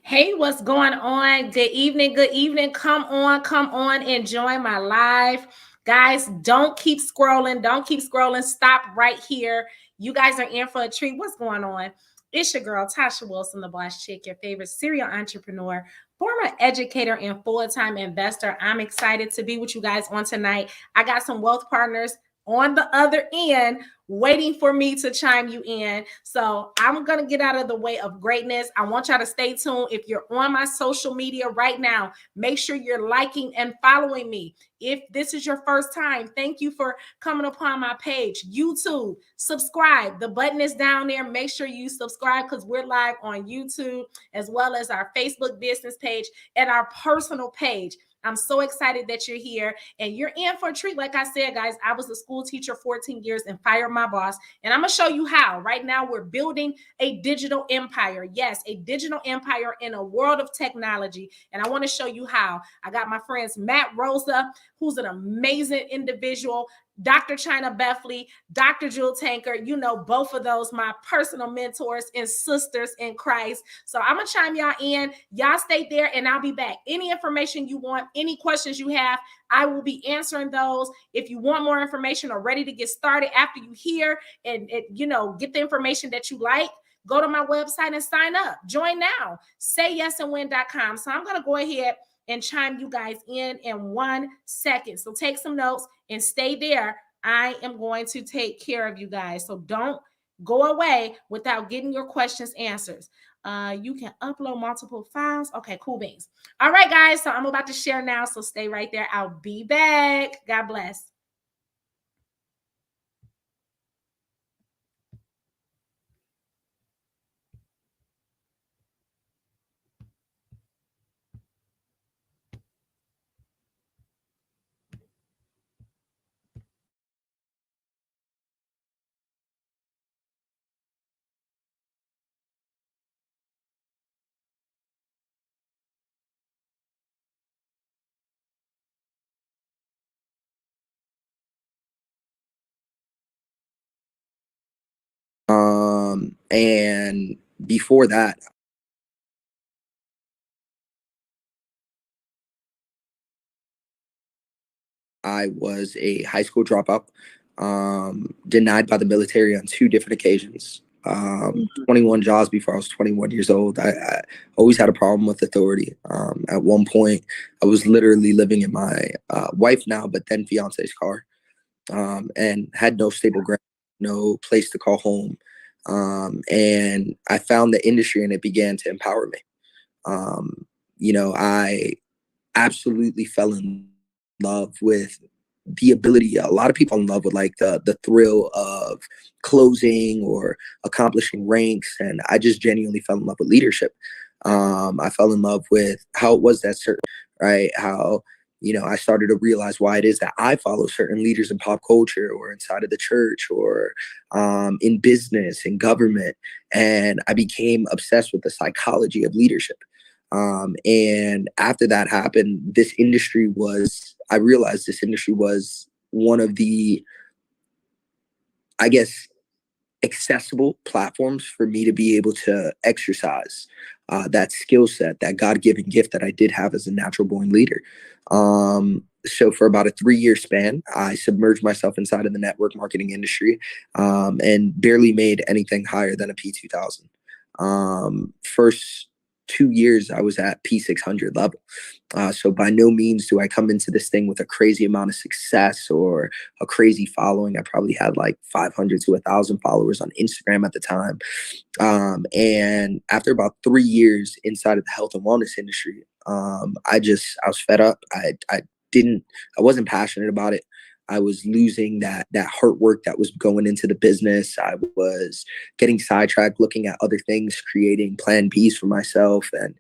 Hey, what's going on? Good evening. Good evening. Come on, and join my live. Guys, don't keep scrolling. Don't keep scrolling. Stop right here. You guys are in for a treat. What's going on? It's your girl, Tasha Wilson, the boss chick, your favorite serial entrepreneur, former educator, and full-time investor. I'm excited to be with you guys on tonight. I got some wealth partners on the other end waiting for me to chime you in. So I'm going to get out of the way of greatness. I want y'all to stay tuned. If you're on my social media right now, make sure you're liking and following me. If this is your first time, thank you for coming upon my page. YouTube, subscribe. The button is down there. Make sure you subscribe because we're live on YouTube as well as our Facebook business page and our personal page. I'm so excited that you're here and you're in for a treat. Like I said, guys, I was a school teacher 14 years and fired my boss. And I'm going to show you how. Right now, we're building a digital empire. Yes, a digital empire in a world of technology. And I want to show you how. I got my friends Matt Rosa, who's an amazing individual. Dr. China Beffley, Dr. Jewel Tanker, you know, both of those, my personal mentors and sisters in Christ. So I'm going to chime y'all in. Y'all stay there and I'll be back. Any information you want, any questions you have, I will be answering those. If you want more information or ready to get started after you hear and get the information that you like, go to my website and sign up. Join now. SayYesAndWin.com. So I'm going to go ahead and chime you guys in 1 second. So take some notes and stay there. I am going to take care of you guys. So don't go away without getting your questions answered. You can upload multiple files. Okay, cool beans. All right, guys. So I'm about to share now. So stay right there. I'll be back. God bless. And before that, I was a high school dropout, denied by the military on 2 different occasions. 21 jobs before I was 21 years old. I always had a problem with authority. At one point, I was literally living in my wife now, but then fiance's car, and had no stable ground, no place to call home. And I found the industry and it began to empower me. I absolutely fell in love with the ability. A lot of people fall in love with like the thrill of closing or accomplishing ranks, and I just genuinely fell in love with leadership. I fell in love with how it was that certain, right, how I started to realize why it is that I follow certain leaders in pop culture or inside of the church or in business and government, and I became obsessed with the psychology of leadership. And after that happened, I realized this industry was one of the, I guess, accessible platforms for me to be able to exercise that skill set, that God-given gift that I did have as a natural born leader. So for about a 3-year span, I submerged myself inside of the network marketing industry, and barely made anything higher than a P2000. First 2 years, I was at P600 level. So by no means do I come into this thing with a crazy amount of success or a crazy following. I probably had like 500 to 1,000 followers on Instagram at the time. And after about 3 years inside of the health and wellness industry, I was fed up. I wasn't passionate about it. I was losing that hard work that was going into the business. I was getting sidetracked, looking at other things, creating plan Bs for myself. And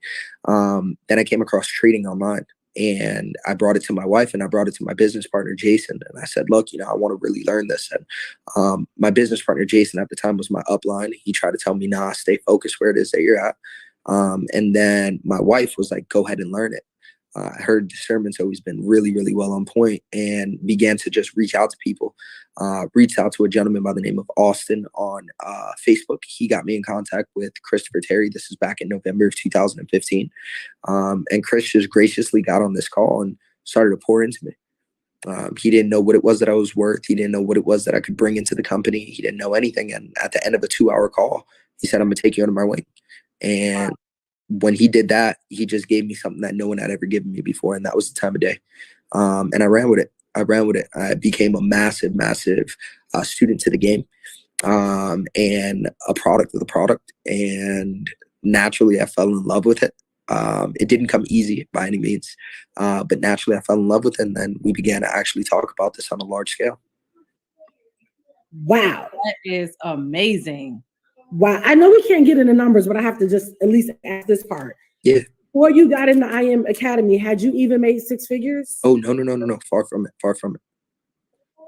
then I came across trading online. And I brought it to my wife and I brought it to my business partner, Jason. And I said, look, I want to really learn this. And my business partner, Jason, at the time was my upline. He tried to tell me, nah, stay focused where it is that you're at. And then my wife was like, go ahead and learn it. I heard discernment's always been really, really well on point, and began to just reach out to people. Reached out to a gentleman by the name of Austin on Facebook. He got me in contact with Christopher Terry. This is back in November of 2015. And Chris just graciously got on this call and started to pour into me. He didn't know what it was that I was worth. He didn't know what it was that I could bring into the company. He didn't know anything. And at the end of a 2-hour call, he said, I'm going to take you under my wing. And when he did that, he just gave me something that no one had ever given me before. And that was the time of day. And I ran with it. I became a massive, massive student to the game, and a product of the product. And naturally, I fell in love with it. It didn't come easy by any means, but naturally I fell in love with it. And then we began to actually talk about this on a large scale. Wow. That is amazing. Wow. I know we can't get into numbers, but I have to just at least ask this part. Yeah. Before you got in the IM Academy, had you even made 6 figures? Oh, no. Far from it.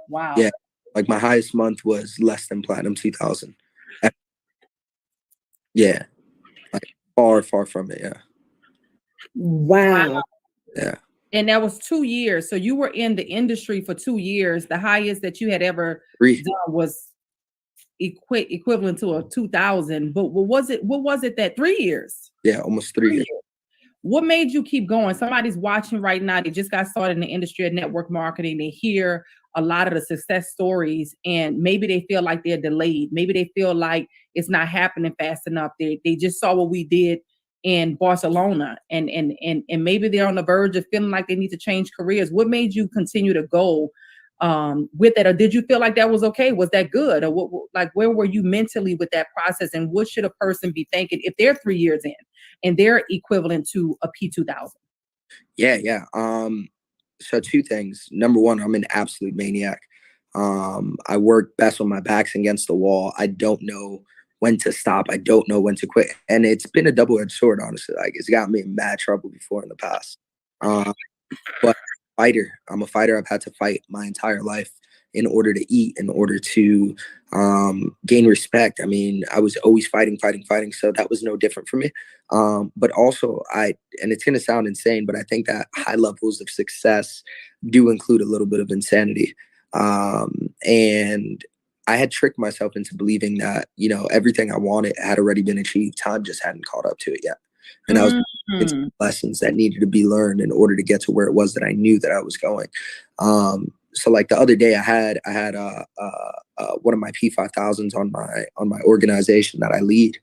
Wow. Yeah. Like my highest month was less than platinum 2000. Yeah. Like far from it. Yeah. Wow. Yeah. And that was 2 years. So you were in the industry for 2 years. The highest that you had ever 3. done was equivalent to a 2000. But what was it that 3 years? Yeah, almost 3 years. What made you keep going? Somebody's watching right now. They just got started in the industry of network marketing. They hear a lot of the success stories, and maybe they feel like they're delayed. Maybe they feel like it's not happening fast enough. They just saw what we did in Barcelona, and maybe they're on the verge of feeling like they need to change careers. What made you continue to go with that? Or did you feel like that was okay? Was that good? Or what, like, where were you mentally with that process? And what should a person be thinking if they're 3 years in and they're equivalent to a P2000? Yeah. So 2 things. Number 1, I'm an absolute maniac. I work best when my back's against the wall. I don't know when to stop. I don't know when to quit. And it's been a double-edged sword, honestly. Like, it's got me in mad trouble before in the past. But I'm a fighter. I've had to fight my entire life in order to eat, in order to gain respect. I mean, I was always fighting. So that was no different for me. But also and it's going to sound insane, but I think that high levels of success do include a little bit of insanity. And I had tricked myself into believing that, everything I wanted had already been achieved. Time just hadn't caught up to it yet. And I was lessons that needed to be learned in order to get to where it was that I knew that I was going. So like the other day I had one of my P5000s on my organization that I lead.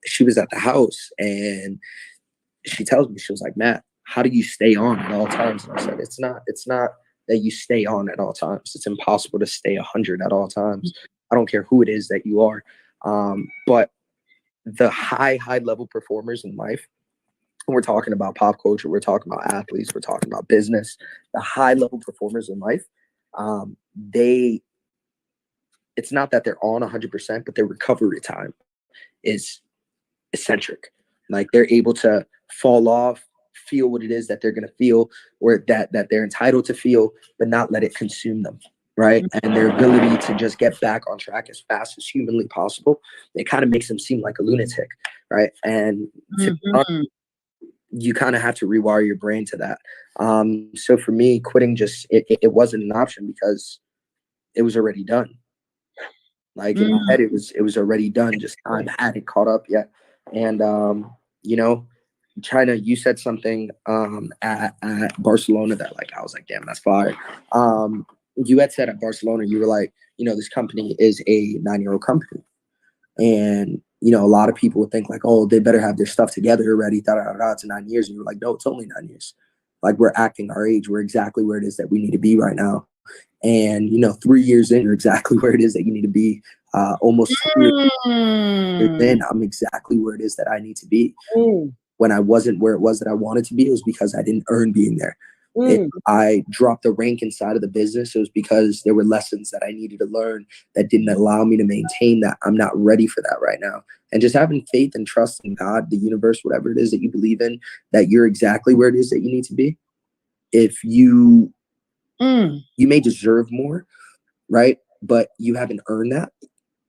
She was at the house and she tells me, she was like, Matt, how do you stay on at all times? And I said, it's not that you stay on at all times. It's impossible to stay 100 at all times. I don't care who it is that you are. But the high level performers in life, and we're talking about pop culture, we're talking about athletes, we're talking about business, the high level performers in life, it's not that they're on 100%, but their recovery time is eccentric. Like, they're able to fall off, feel what it is that they're going to feel, or that they're entitled to feel, but not let it consume them. Right. And their ability to just get back on track as fast as humanly possible, it kind of makes them seem like a lunatic. Right. And you kind of have to rewire your brain to that. So for me, quitting it wasn't an option because it was already done. Like in my head, it was already done. Just time hadn't caught up yet. And China, you said something at Barcelona that, like, I was like, damn, that's fire. You had said at Barcelona, you were like, this company is a 9-year-old company. And, a lot of people would think like, oh, they better have their stuff together already. It's 9 years. And you were like, no, it's only 9 years. Like, we're acting our age. We're exactly where it is that we need to be right now. And, 3 years in, you're exactly where it is that you need to be. Almost 4 years in, I'm exactly where it is that I need to be. When I wasn't where it was that I wanted to be, it was because I didn't earn being there. If I dropped the rank inside of the business, it was because there were lessons that I needed to learn that didn't allow me to maintain that. I'm not ready for that right now. And just having faith and trust in God, the universe, whatever it is that you believe in, that you're exactly where it is that you need to be. If you may deserve more, right? But you haven't earned that.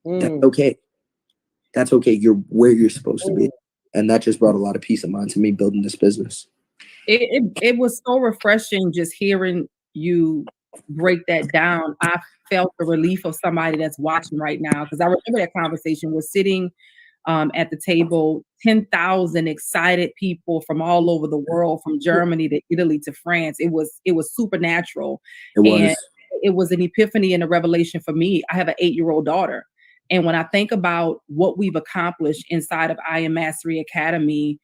That's okay. That's okay. You're where you're supposed to be. And that just brought a lot of peace of mind to me building this business. It was so refreshing just hearing you break that down. I felt the relief of somebody that's watching right now, because I remember that conversation. We're sitting at the table, 10,000 excited people from all over the world, from Germany to Italy to France. It was supernatural. It And was. it was an epiphany and a revelation for me. I have an 8-year-old daughter. And when I think about what we've accomplished inside of I Am Mastery Academy,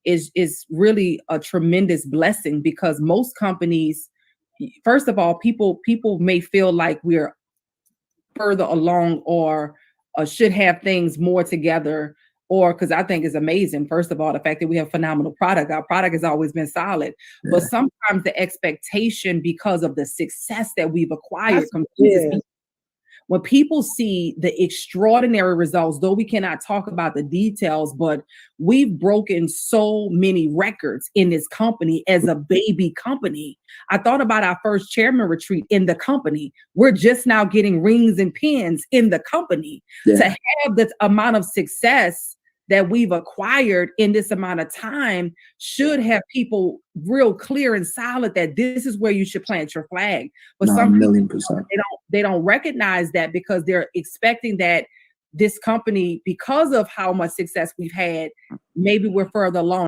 is really a tremendous blessing, because most companies, first of all, people may feel like we're further along, or should have things more together, or because I think it's amazing. First of all, the fact that we have phenomenal product. Our product has always been solid, but Yeah. sometimes the expectation, because of the success that we've acquired, That's, confuses yeah. people. When people see the extraordinary results, though we cannot talk about the details, but we've broken so many records in this company as a baby company. I thought about our first chairman retreat in the company. We're just now getting rings and pins in the company. Yeah. To have this amount of success that we've acquired in this amount of time should have people real clear and solid that this is where you should plant your flag. But No, some people, 1,000,000%. they don't recognize that, because they're expecting that this company, because of how much success we've had, maybe we're further along.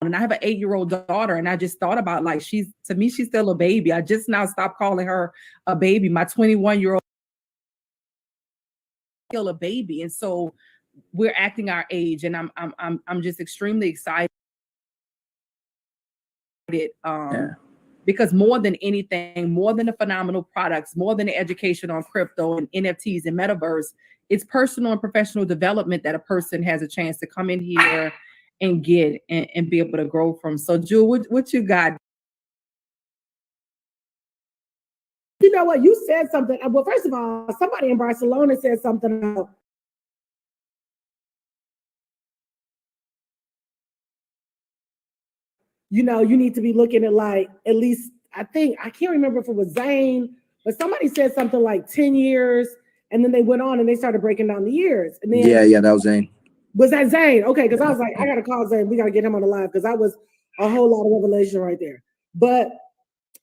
And I have an 8-year-old daughter, and I just thought about, like, to me, she's still a baby. I just now stopped calling her a baby. My 21-year-old still a baby. And so we're acting our age, and I'm just extremely excited. Yeah. Because more than anything, more than the phenomenal products, more than the education on crypto and NFTs and metaverse, it's personal and professional development that a person has a chance to come in here and get and be able to grow from. So, Jewel, what you got? You know what? You said something. Well, first of all, somebody in Barcelona said something about, you need to be looking at, like, at least, I can't remember if it was Zane, but somebody said something like 10 years, and then they went on and they started breaking down the years. And then, Yeah, that was Zane. Was that Zane? Okay, because I was like, I got to call Zane. We got to get him on the live, because that was a whole lot of revelation right there. But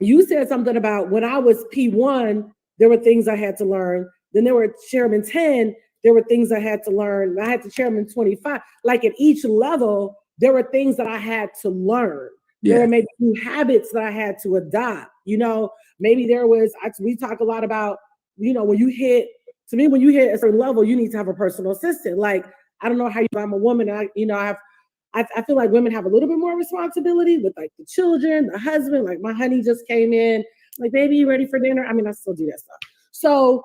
you said something about, when I was P1, there were things I had to learn. Then there were Chairman 10, there were things I had to learn. I had to Chairman 25. Like, at each level, there were things that I had to learn. Yeah. There were maybe new habits that I had to adopt. Maybe there was, we talk a lot about, when you hit a certain level, you need to have a personal assistant. Like, I don't know how I'm a woman. I feel like women have a little bit more responsibility with, like, the children, the husband. Like, my honey just came in, like, baby, you ready for dinner? I mean, I still do that stuff. So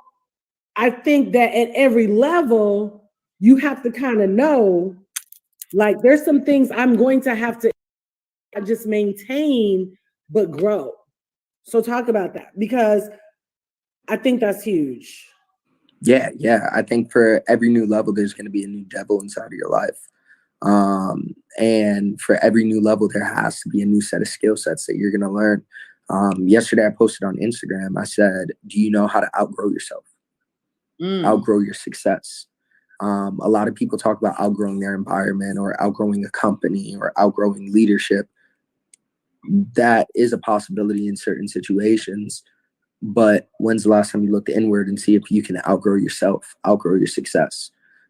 I think that at every level, you have to kind of know, like, there's some things I'm going to have to not just maintain, but grow. So talk about that, because I think that's huge. Yeah. I think for every new level, there's going to be a new devil inside of your life. And for every new level, there has to be a new set of skill sets that you're going to learn. Yesterday, I posted on Instagram, I said, do you know how to outgrow yourself? Outgrow your success. A lot of people talk about outgrowing their environment, or outgrowing a company, or outgrowing leadership. That is a possibility in certain situations. But when's the last time you looked inward and see if you can outgrow yourself, outgrow your success?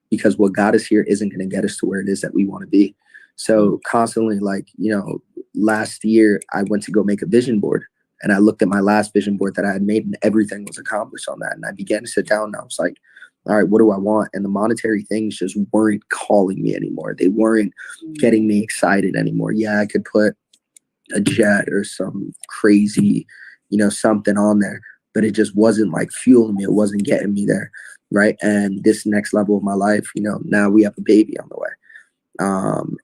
Because what got us here isn't going to get us to where it is that we want to be. So constantly, like, last year I went to go make a vision board, and I looked at my last vision board that I had made, and everything was accomplished on that. And I began to sit down, and I was like, all right, what do I want? And the monetary things just weren't calling me anymore. They weren't getting me excited anymore. Yeah, I could put a jet or some crazy, something on there, but it just wasn't, like, fueling me. It wasn't getting me there. Right. And this next level of my life, now we have a baby on the way.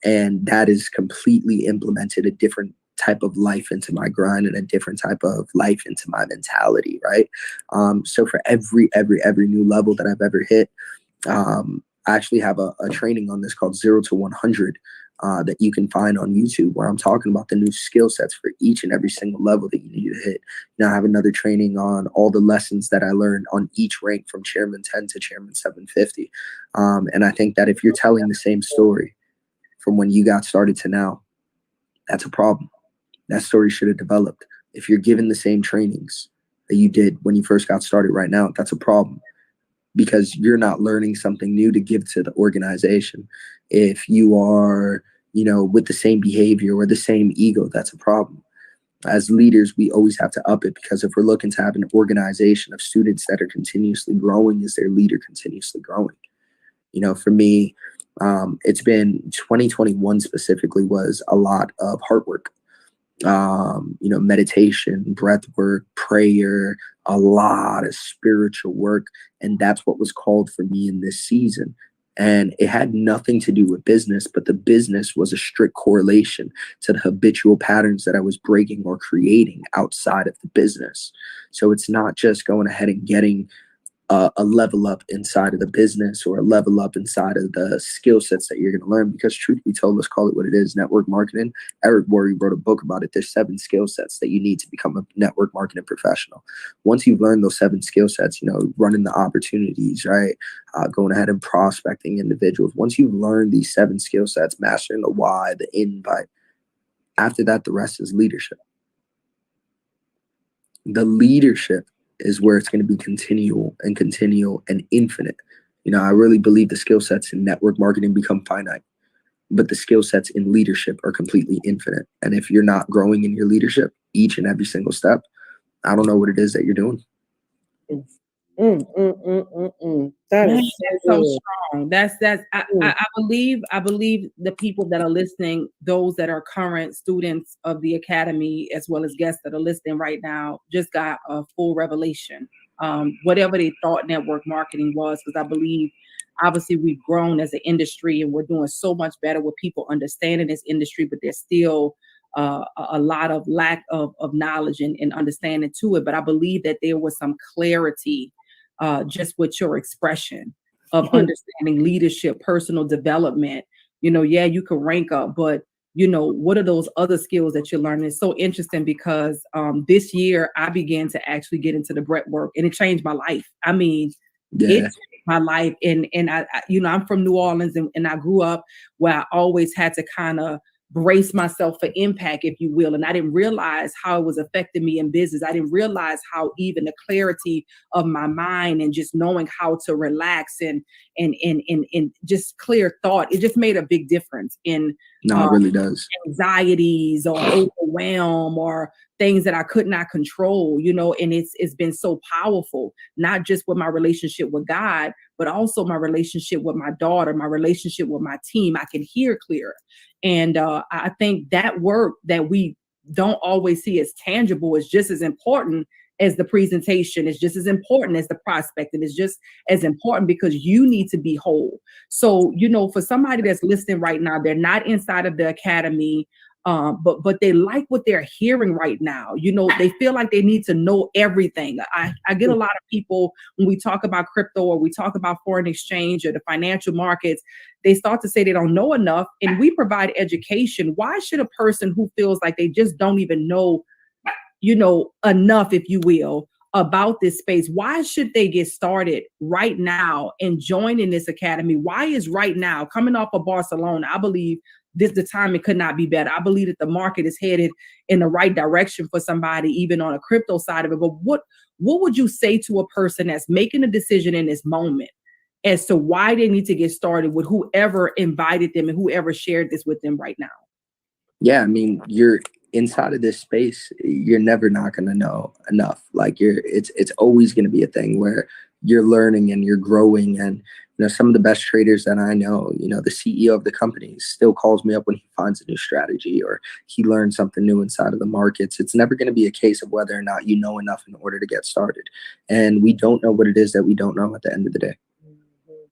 And that is completely implemented a different type of life into my grind, and a different type of life into my mentality. Right. So for every new level that I've ever hit, I actually have a training on this called 0 to 100. That you can find on YouTube, where I'm talking about the new skill sets for each and every single level that you need to hit. I have another training on all the lessons that I learned on each rank, from Chairman 10 to Chairman 750. And I think that if you're telling the same story from when you got started to now, that's a problem. That story should have developed. If you're given the same trainings that you did when you first got started right now, that's a problem, because you're not learning something new to give to the organization. If you are, with the same behavior or the same ego, that's a problem. As leaders, we always have to up it, because if we're looking to have an organization of students that are continuously growing, is their leader continuously growing? For me, it's been 2021 specifically was a lot of hard work, meditation, breath work, prayer, a lot of spiritual work. And that's what was called for me in this season. And it had nothing to do with business, but the business was a strict correlation to the habitual patterns that I was breaking or creating outside of the business. So it's not just going ahead and getting a level up inside of the business or a level up inside of the skill sets that you're going to learn, because truth be told, let's call it what it is, network marketing. Eric Worre wrote a book about it. There's 7 skill sets that you need to become a network marketing professional. Once you've learned those 7 skill sets, running the opportunities, right? Going ahead and prospecting individuals. Once you've learned these 7 skill sets, mastering the why, the invite, after that, the rest is leadership. The leadership is where it's going to be continual and infinite. I really believe the skill sets in network marketing become finite, but the skill sets in leadership are completely infinite. And if you're not growing in your leadership each and every single step, I don't know what it is that you're doing. That Man, is that's so so strong. I believe the people that are listening, those that are current students of the academy, as well as guests that are listening right now, just got a full revelation. Whatever they thought network marketing was, because I believe obviously we've grown as an industry and we're doing so much better with people understanding this industry, but there's still a lot of lack of knowledge and understanding to it. But I believe that there was some clarity just with your expression of understanding leadership, personal development. Yeah, you can rank up, but what are those other skills that you're learning? It's so interesting because this year I began to actually get into the breath work, and it changed my life. I mean, it changed my life. And I I'm from New Orleans, and I grew up where I always had to kind of brace myself for impact, if you will. And I didn't realize how it was affecting me in business. I didn't realize how even the clarity of my mind and just knowing how to relax and just clear thought, it just made a big difference in No, it really does. anxieties or overwhelm or things that I could not control, and it's been so powerful, not just with my relationship with God, but also my relationship with my daughter, my relationship with my team. I can hear clearer. And I think that work that we don't always see as tangible is just as important as the presentation. It's just as important as the prospecting. It's just as important because you need to be whole. So, for somebody that's listening right now, they're not inside of the academy, but they like what they're hearing right now. They feel like they need to know everything. I get a lot of people when we talk about crypto or we talk about foreign exchange or the financial markets, they start to say they don't know enough, and we provide education. Why should a person who feels like they just don't even know, enough, if you will, about this space, why should they get started right now and join in this academy? Why is right now, coming off of Barcelona, I believe the timing could not be better. I believe that the market is headed in the right direction for somebody, even on a crypto side of it. But what would you say to a person that's making a decision in this moment as to why they need to get started with whoever invited them and whoever shared this with them right now? Yeah, I mean, you're inside of this space, you're never not going to know enough. Like it's always going to be a thing where you're learning and you're growing. And some of the best traders that I know, the CEO of the company still calls me up when he finds a new strategy or he learns something new inside of the markets. It's never going to be a case of whether or not you know enough in order to get started. And we don't know what it is that we don't know at the end of the day.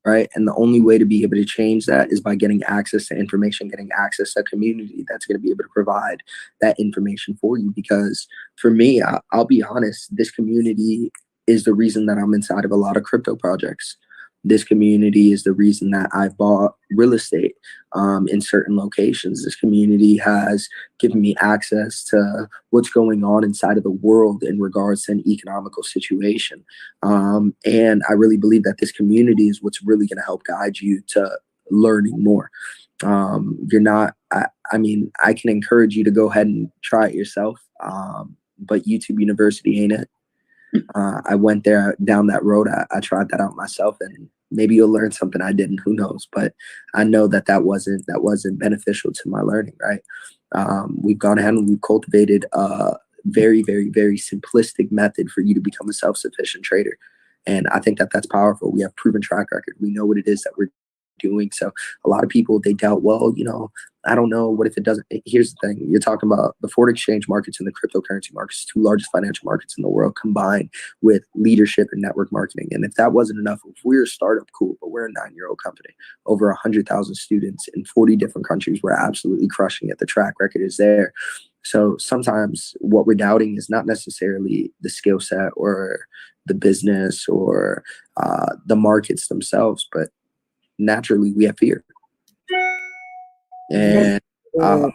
Right. And the only way to be able to change that is by getting access to information, getting access to a community that's going to be able to provide that information for you. Because for me, I'll be honest, this community is the reason that I'm inside of a lot of crypto projects. This community is the reason that I bought real estate in certain locations. This community has given me access to what's going on inside of the world in regards to an economical situation. And I really believe that this community is what's really going to help guide you to learning more. You're not, I mean, I can encourage you to go ahead and try it yourself. But YouTube University ain't it. I went there down that road. I tried that out myself, and maybe you'll learn something I didn't, who knows, but I know that wasn't beneficial to my learning. Right. We've gone ahead and we've cultivated a very, very, very simplistic method for you to become a self-sufficient trader. And I think that's powerful. We have proven track record. We know what it is that we're doing. So a lot of people, they doubt, well, I don't know, what if it doesn't? Here's the thing. You're talking about the foreign exchange markets and the cryptocurrency markets, two largest financial markets in the world, combined with leadership and network marketing. And if that wasn't enough, if we're a startup, cool, but we're a 9-year-old company, over 100,000 students in 40 different countries. We're absolutely crushing it. The track record is there. So sometimes what we're doubting is not necessarily the skill set or the business or the markets themselves, but naturally we have fear. And I'll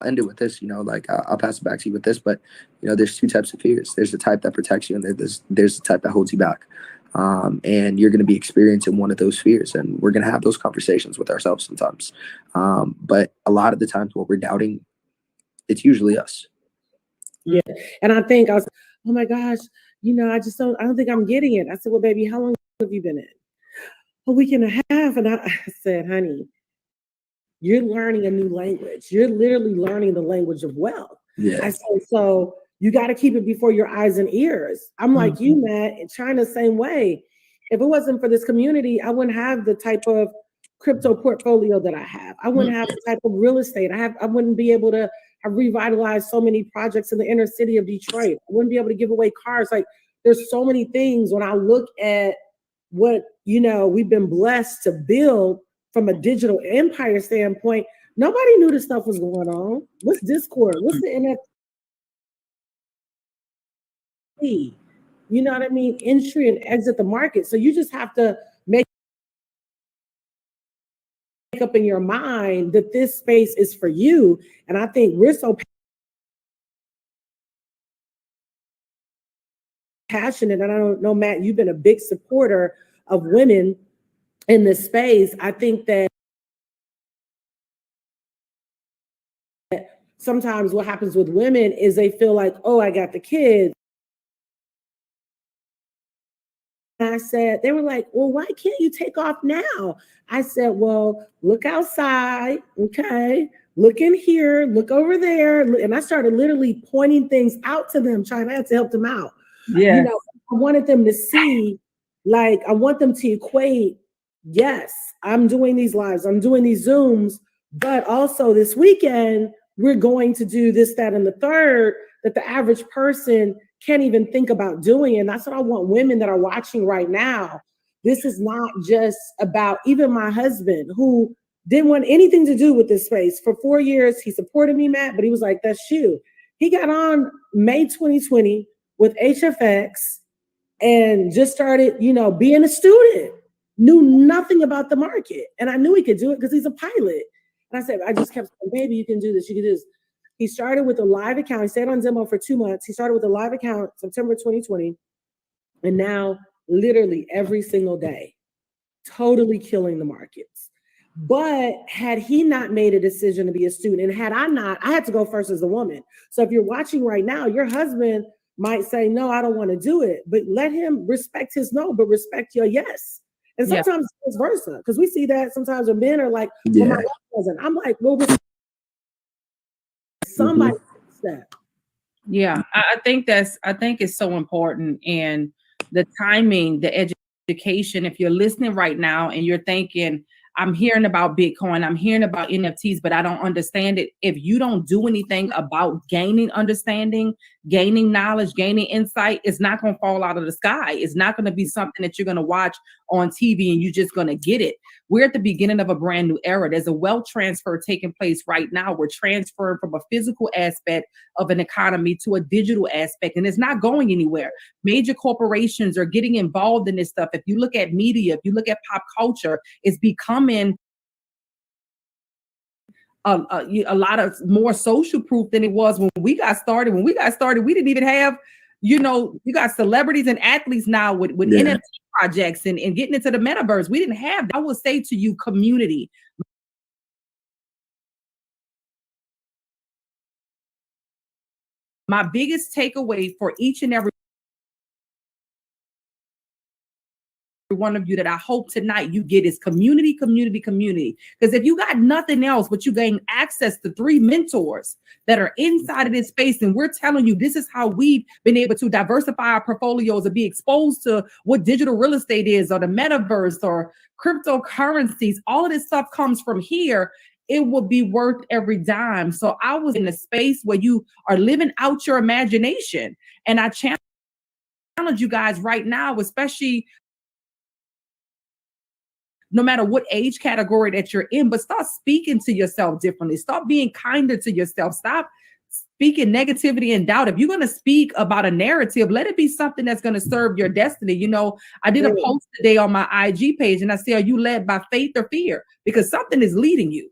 end it with this, I'll pass it back to you with this, but there's two types of fears. There's the type that protects you, and there's the type that holds you back. And you're going to be experiencing one of those fears, and we're going to have those conversations with ourselves sometimes. But a lot of the times what we're doubting, it's usually us. Yeah. And I think I was, oh my gosh, I don't think I'm getting it. I said, well, baby, how long have you been in? A week and a half. And I said, honey, you're learning a new language. You're literally learning the language of wealth. Yeah. I said, so you got to keep it before your eyes and ears. I'm like you, Matt, in China, same way. If it wasn't for this community, I wouldn't have the type of crypto portfolio that I have. I wouldn't have the type of real estate I have. I wouldn't be able to have revitalized so many projects in the inner city of Detroit. I wouldn't be able to give away cars. Like, there's so many things when I look at what, we've been blessed to build from a digital empire standpoint. Nobody knew this stuff was going on. What's Discord? What's the NFT? You know what I mean? Entry and exit the market. So you just have to make up in your mind that this space is for you. And I think we're so passionate. And I don't know, Matt, you've been a big supporter of women in this space. I think that sometimes what happens with women is they feel like, oh, I got the kids. I said, they were like, well, why can't you take off now? I said, well, look outside, okay? Look in here, look over there. And I started literally pointing things out to them, trying to help them out. Yeah. I wanted them to see, I want them to equate, yes, I'm doing these lives, I'm doing these Zooms, but also this weekend, we're going to do this, that, and the third that the average person can't even think about doing. And that's what I want women that are watching right now. This is not just about, even my husband, who didn't want anything to do with this space. For 4 years, he supported me, Matt, but he was like, that's you. He got on May 2020 with HFX and just started, being a student, knew nothing about the market. And I knew he could do it because he's a pilot. And I said, I just kept saying, baby, you can do this, you can do this. He started with a live account. He stayed on demo for 2 months. He started with a live account September 2020. And now literally every single day, totally killing the markets. But had he not made a decision to be a student, and had I not, I had to go first as a woman. So if you're watching right now, your husband might say, no, I don't want to do it. But let him respect his no, but respect your yes. And sometimes it's versa. Because we see that sometimes when men are like, well, my wife doesn't. I'm like, well, somebody that. Yeah, I think it's so important. And the timing, the education, if you're listening right now and you're thinking, I'm hearing about Bitcoin, I'm hearing about NFTs, but I don't understand it. If you don't do anything about gaining understanding, gaining knowledge, gaining insight, it's not going to fall out of the sky. It's not going to be something that you're going to watch on TV and you're just going to get it. We're at the beginning of a brand new era. There's a wealth transfer taking place right now. We're transferring from a physical aspect of an economy to a digital aspect, and it's not going anywhere. Major corporations are getting involved in this stuff. If you look at media, if you look at pop culture, it's becoming a lot of more social proof than it was when we got started. When we got started, we didn't even have, you got celebrities and athletes now with NFT projects and getting into the metaverse. We didn't have that. I will say to you, community. My biggest takeaway for each and every one of you that I hope tonight you get is community, community, community. Because if you got nothing else, but you gain access to 3 mentors that are inside of this space, and we're telling you this is how we've been able to diversify our portfolios and be exposed to what digital real estate is, or the metaverse, or cryptocurrencies. All of this stuff comes from here. It will be worth every dime. So I was in a space where you are living out your imagination, and I challenge you guys right now, especially no matter what age category that you're in, but start speaking to yourself differently. Start being kinder to yourself. Stop speaking negativity and doubt. If you're going to speak about a narrative, let it be something that's going to serve your destiny. You know, I did a post today on my IG page and I said, are you led by faith or fear? Because something is leading you.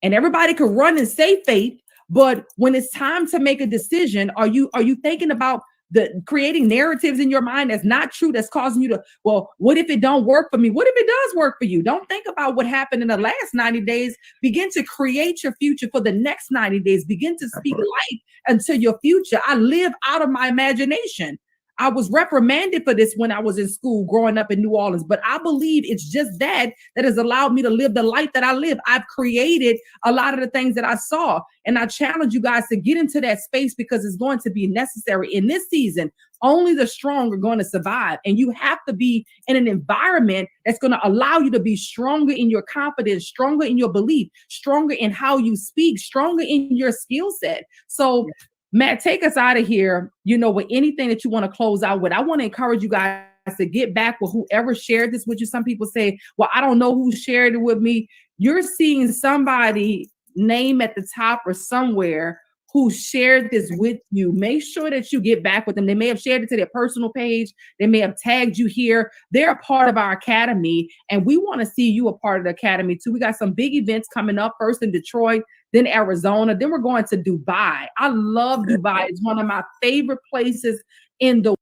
And everybody can run and say faith, but when it's time to make a decision, are you thinking about the creating narratives in your mind that's not true, that's causing you to, well, what if it don't work for me? What if it does work for you? Don't think about what happened in the last 90 days. Begin to create your future for the next 90 days. Begin to speak life into your future. I live out of my imagination. I was reprimanded for this when I was in school growing up in New Orleans, but I believe it's just that has allowed me to live the life that I live. I've created a lot of the things that I saw, and I challenge you guys to get into that space because it's going to be necessary in this season. Only the strong are going to survive, and you have to be in an environment that's going to allow you to be stronger in your confidence, stronger in your belief, stronger in how you speak, stronger in your skill set. So Matt, take us out of here, you know, with anything that you want to close out with. I want to encourage you guys to get back with whoever shared this with you. Some people say, well, I don't know who shared it with me. You're seeing somebody name at the top or somewhere who shared this with you. Make sure that you get back with them. They may have shared it to their personal page. They may have tagged you here. They're a part of our academy, and we want to see you a part of the academy too. We got some big events coming up, first in Detroit, then Arizona, then we're going to Dubai. I love Dubai. It's one of my favorite places in the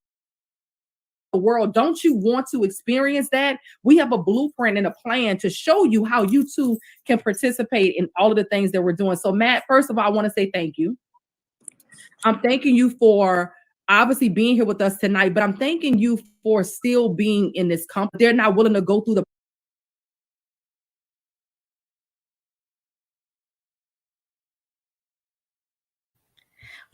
world. Don't you want to experience that? We have a blueprint and a plan to show you how you too can participate in all of the things that we're doing. So Matt, first of all, I want to say thank you. I'm thanking you for obviously being here with us tonight, but I'm thanking you for still being in this company. They're not willing to go through the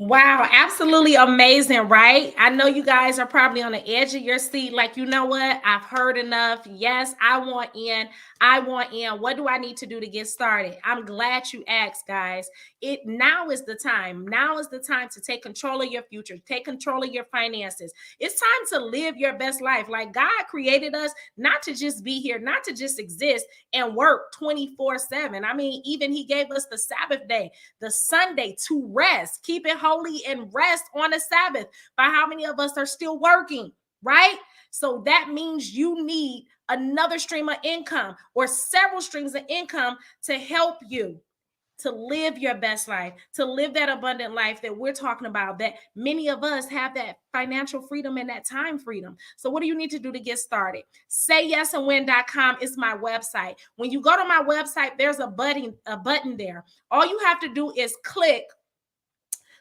Wow, absolutely amazing, right? I know you guys are probably on the edge of your seat, like, you know what? I've heard enough. Yes, I want in. I want in. What do I need to do to get started? I'm glad you asked, guys. Now is the time. Now is the time to take control of your future, take control of your finances. It's time to live your best life. Like, God created us not to just be here, not to just exist and work 24/7. I mean, even He gave us the Sabbath day, the Sunday, to rest. Keep it holy and rest on the Sabbath. But how many of us are still working, right? So that means you need another stream of income or several streams of income to help you to live your best life, to live that abundant life that we're talking about, that many of us have that financial freedom and that time freedom. So what do you need to do to get started? SayYesAndWin.com is my website. When you go to my website, there's a button there. All you have to do is click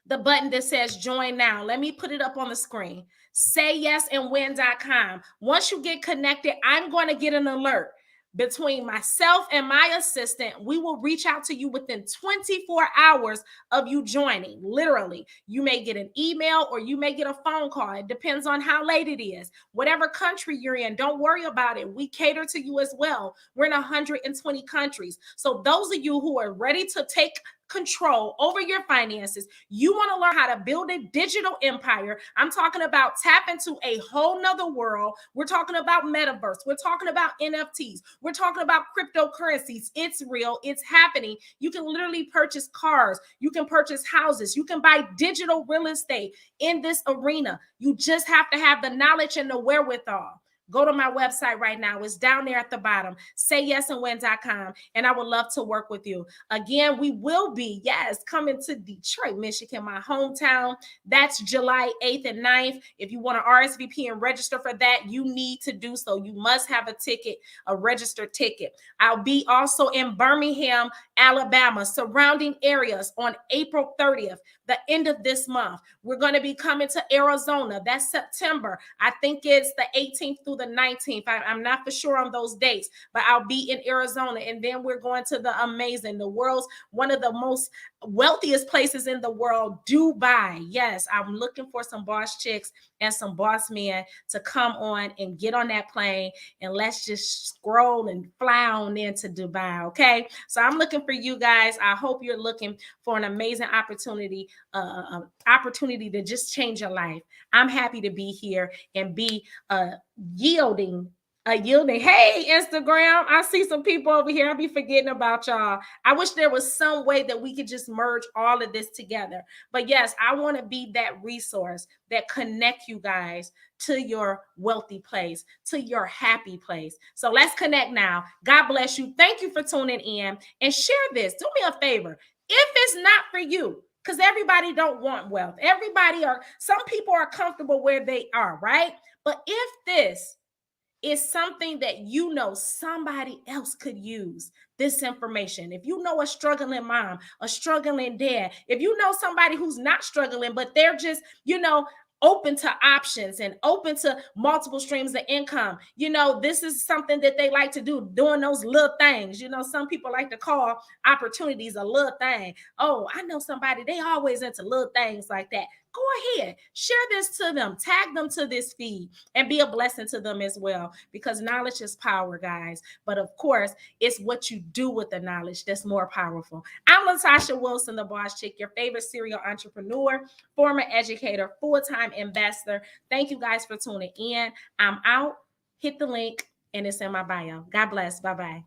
the button that says join now. Let me put it up on the screen. SayYesAndWin.com. Once you get connected, I'm going to get an alert. Between myself and my assistant, we will reach out to you within 24 hours of you joining. Literally, you may get an email or you may get a phone call. It depends on how late it is. Whatever country you're in, don't worry about it. We cater to you as well. We're in 120 countries. So those of you who are ready to take control over your finances, you want to learn how to build a digital empire. I'm talking about tap into a whole nother world. We're talking about metaverse. We're talking about NFTs. We're talking about cryptocurrencies. It's real. It's happening. You can literally purchase cars. You can purchase houses. You can buy digital real estate in this arena. You just have to have the knowledge and the wherewithal. go to my website right now. It's down there at the bottom, sayyesandwin.com, and I would love to work with you. Again, we will be, yes, coming to Detroit, Michigan, my hometown. That's July 8th and 9th. If you want to RSVP and register for that, you need to do so. You must have a ticket, a registered ticket. I'll be also in Birmingham, Alabama, surrounding areas on April 30th, the end of this month. We're going to be coming to Arizona. That's September. I think it's the 18th through the 19th. I'm not for sure on those dates, but I'll be in Arizona. And then we're going to the amazing, the world's one of the most wealthiest places in the world, Dubai. Yes, I'm looking for some boss chicks and some boss men to come on and get on that plane, and let's just scroll and fly on into Dubai. Okay, so I'm looking for you guys. I hope you're looking for an amazing opportunity, opportunity to just change your life. I'm happy to be here and be yielding. Hey, Instagram, I see some people over here. I'll be forgetting about y'all. I wish there was some way that we could just merge all of this together. But yes, I want to be that resource that connect you guys to your wealthy place, to your happy place. So let's connect now. God bless you. Thank you for tuning in, and share this. Do me a favor. If it's not for you, because everybody don't want wealth. Some people are comfortable where they are, right? But if this is something that you know somebody else could use this information. If you know a struggling mom, a struggling dad, if you know somebody who's not struggling, but they're just, open to options and open to multiple streams of income, this is something that they like to do, doing those little things. Some people like to call opportunities a little thing. Oh, I know somebody, they always into little things like that. Go ahead, share this to them, tag them to this feed, and be a blessing to them as well, because knowledge is power, guys. But of course, it's what you do with the knowledge that's more powerful. I'm Latasha Wilson, the boss chick, your favorite serial entrepreneur, former educator, full-time investor. Thank you guys for tuning in. I'm out. Hit the link, and it's in my bio. God bless. Bye-bye.